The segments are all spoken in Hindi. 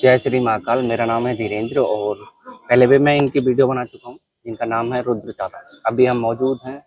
जय श्री महाकाल। मेरा नाम है धीरेन्द्र और पहले भी मैं इनकी वीडियो बना चुका हूँ जिनका नाम है रुद्र तारा। अभी हम मौजूद हैं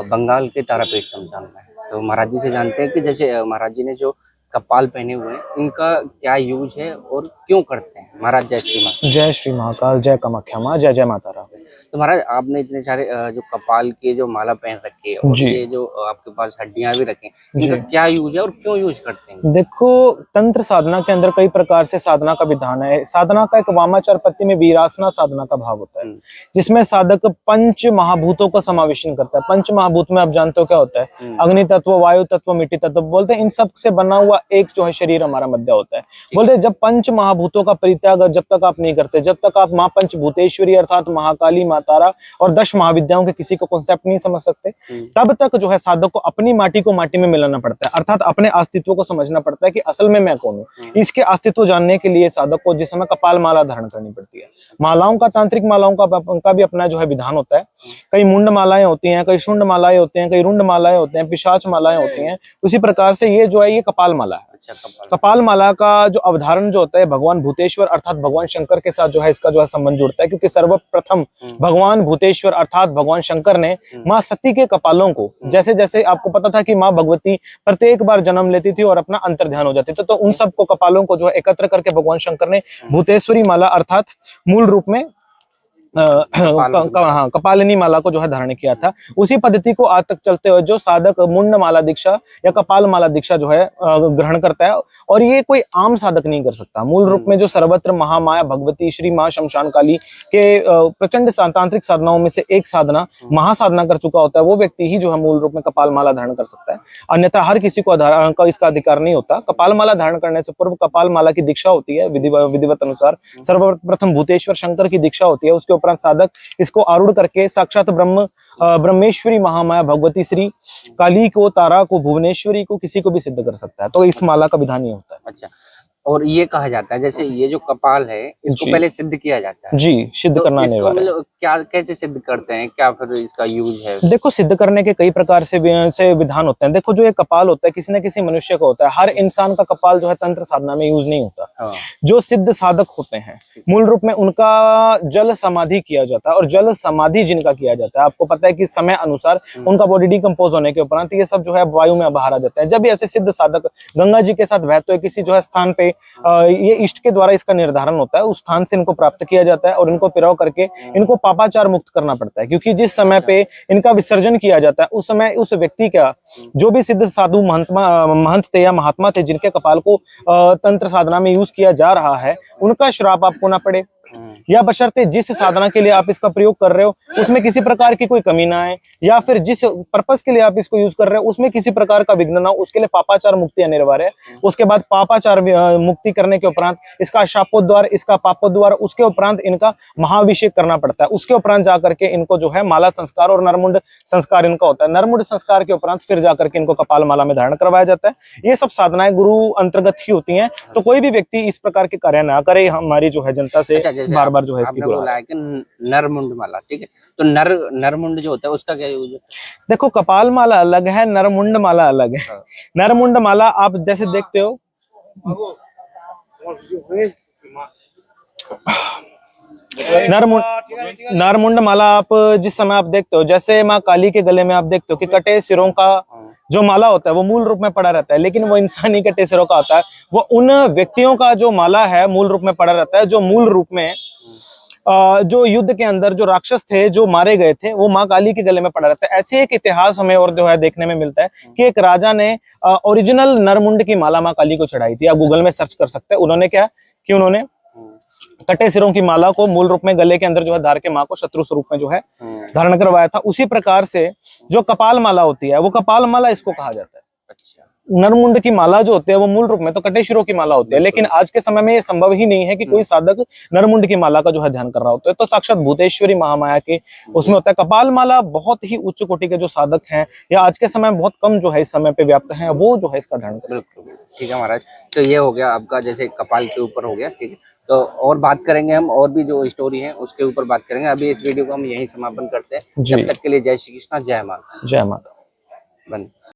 बंगाल के तारापीठ शमशान में। तो महाराज जी से जानते हैं कि जैसे महाराज जी ने जो कपाल पहने हुए हैं इनका क्या यूज है और क्यों करते हैं। महाराज जय श्री महाकाल। जय श्री महाकाल, जय कामाख्या माँ, जय जय माता रानी। तो महाराज आपने इतने सारे जो कपाल के जो माला पहन रखी है और जी ये जो आपके पास हड्डियां भी रखी हैं, इनका जी क्या यूज है और क्यों यूज करते हैं। देखो, तंत्र साधना के अंदर कई प्रकार से साधना का विधान है। साधना का एक वामाचार पत्ति में वीरासना साधना का भाव होता है, जिसमें साधक पंच महाभूतों का समावेशन करता है। पंच महाभूत में आप जानते हो क्या होता है? अग्नि तत्व, वायु तत्व, मिट्टी तत्व बोलते हैं। इन सब से बना हुआ एक जो है शरीर हमारा मध्य होता है। बोलते हैं जब पंच महाभूतों का परित्याग जब तक आप नहीं करते, जब तक आप माँ पंचभूतेश्वरी अर्थात महाकाली, माँ तारा और 10 महाविद्याओं के किसी को कॉन्सेप्ट नहीं समझ सकते, तब तक जो है साधक को अपनी माटी को माटी में मिलाना पड़ता है, अर्थात अपने अस्तित्व को समझना पड़ता है कि असल में मैं कौन हूँ। इसके अस्तित्व जानने के लिए साधक को जिस समय कपाल माला धारण करनी पड़ती है। मालाओं का, तांत्रिक मालाओं का भी अपना जो है विधान होता है। कई मुंड मालाएं होती हैं, कई शुंड मालाएं होती हैं, कई रुंड मालाएं होते हैं, पिशाच मालाएं होती हैं। उसी प्रकार से ये जो है ये कपाल माला है। कपाल माला का जो अवधारण जो होता है भगवान भूतेश्वर अर्थात भगवान शंकर के साथ जो है इसका जो है संबंध जुड़ता है, क्योंकि सर्वप्रथम भगवान भूतेश्वर अर्थात भगवान शंकर ने माँ सती के कपालों को, जैसे जैसे आपको पता था कि माँ भगवती प्रत्येक बार जन्म लेती थी और अपना अंतर ध्यान हो जाती थी, तो उन सबको कपालों को जो है एकत्र करके भगवान शंकर ने भूतेश्वरी माला अर्थात मूल रूप में कपालिनी माला को जो है धारण किया था। उसी पद्धति को आज तक चलते हुए जो साधक मुंड माला दीक्षा या कपाल माला दीक्षा जो है ग्रहण करता है, और ये कोई आम साधक नहीं कर सकता। मूल रूप में जो सर्वत्र महामाया भगवती श्री मां शमशान काली के प्रचंड तांत्रिक साधनाओं में से एक साधना महासाधना कर चुका होता है, वो व्यक्ति ही जो है मूल रूप में कपाल माला धारण कर सकता है। अन्यथा हर किसी को इसका अधिकार नहीं होता। कपाल माला धारण करने से पूर्व कपाल माला की दीक्षा होती है विधिवत अनुसार। सर्वप्रथम भूतेश्वर शंकर की दीक्षा होती है, उसके उपरांत साधक इसको आरूढ़ करके साक्षात ब्रह्मेश्वरी महामाया भगवती श्री काली को, तारा को, भुवनेश्वरी को, किसी को भी सिद्ध कर सकता है। तो इस माला का विधान ये होता है। अच्छा, और ये कहा जाता है जैसे ये जो कपाल है इसको पहले सिद्ध किया जाता है। जी, सिद्ध तो करना नहीं वाला। मतलब क्या कैसे सिद्ध करते हैं, क्या फिर इसका यूज है? देखो, सिद्ध करने के कई प्रकार से विधान होते हैं। देखो, जो ये कपाल होता है किसी न किसी मनुष्य का होता है। हर इंसान का कपाल जो है तंत्र साधना में यूज नहीं होता। जो सिद्ध साधक होते हैं मूल रूप में उनका जल समाधि किया जाता है, और जल समाधि जिनका किया जाता है, आपको पता है कि समय अनुसार उनका बॉडी डिकम्पोज होने के उपरांत ये सब जो है वायु में बाहर आ जाता है। जब ऐसे सिद्ध साधक गंगा जी के साथ बहते हुए किसी जो है स्थान पे, ये इष्ट के द्वारा इसका निर्धारण होता है, उस स्थान से इनको प्राप्त किया जाता है और इनको पिरो करके इनको पापाचार मुक्त करना पड़ता है। क्योंकि जिस समय पे इनका विसर्जन किया जाता है उस समय उस व्यक्ति का जो भी सिद्ध साधु महंत थे या महात्मा थे जिनके कपाल को तंत्र साधना में यूज किया जा रहा है, उनका श्राप आपको ना पड़े, या बशर्ते जिस साधना के लिए आप इसका प्रयोग कर रहे हो उसमें किसी प्रकार की कोई कमी ना आए, या फिर जिस पर्पस के लिए आप इसको यूज कर रहे हो उसमें किसी प्रकार का विघ्न ना हो, उसके लिए पापाचार मुक्ति अनिवार्य है। उसके बाद पापाचार मुक्ति करने के उपरांत इसका शापोद्वार, इसका पापोद्वार, उसके उपरांत इनका महाभिषेक करना पड़ता है। उसके उपरांत जाकर के इनको जो है माला संस्कार और नरमुंड संस्कार इनका होता है। नरमुंड संस्कार के उपरांत फिर जाकर के इनको कपाल माला में धारण करवाया जाता है। ये सब साधनाएं गुरु अंतर्गत ही होती हैं, तो कोई भी व्यक्ति इस प्रकार के कार्य ना करे। हमारी जो है जनता से बार बार जो है इसकी बोला है कि नरमुंड माला, ठीक है, तो नरमुंड जो होता है उसका क्या यूज है? देखो, कपाल माला अलग है, नरमुंड माला अलग है। नरमुंड माला आप जैसे देखते हो, नरमुंड माला आप जिस समय आप देखते हो, जैसे माँ काली के गले में आप देखते हो कि कटे सिरों का जो माला होता है वो मूल रूप में पड़ा रहता है, लेकिन वो इंसानी कटे सिरों का होता है। वो उन व्यक्तियों का जो माला है मूल रूप में पड़ा रहता है जो मूल रूप में जो युद्ध के अंदर जो राक्षस थे जो मारे गए थे, वो माँ काली के गले में पड़ा रहता है। ऐसे एक इतिहास हमें और जो है देखने में मिलता है कि एक राजा ने ओरिजिनल नरमुंड की माला माँ काली को चढ़ाई थी। आप गूगल में सर्च कर सकते हैं। उन्होंने क्या कि उन्होंने कटे सिरों की माला को मूल रूप में गले के अंदर जो है धार के माँ को शत्रु स्वरूप में जो है धारण करवाया था। उसी प्रकार से जो कपाल माला होती है वो कपाल माला इसको कहा जाता है। नरमुंड की माला जो होती है वो मूल रूप में तो कटे शिरों की माला होती है, लेकिन आज के समय में ये संभव ही नहीं है कि कोई साधक नरमुंड की माला का जो है ध्यान कर रहा होता है। तो साक्षात भूतेश्वरी महामाया के उसमें होता है। कपाल माला बहुत ही उच्च कोटि के जो साधक हैं या आज के समय बहुत कम जो है इस समय पे व्याप्त हैं, वो जो है इसका ध्यान कर सकते हैं। ठीक है महाराज, तो ये हो गया आपका जैसे कपाल के ऊपर हो गया, ठीक है। तो और बात करेंगे हम, और भी जो स्टोरी है उसके ऊपर बात करेंगे। अभी इस वीडियो को हम यहीं समापन करते हैं। जब तक के लिए जय श्री कृष्णा, जय माता। जय माता। बंद।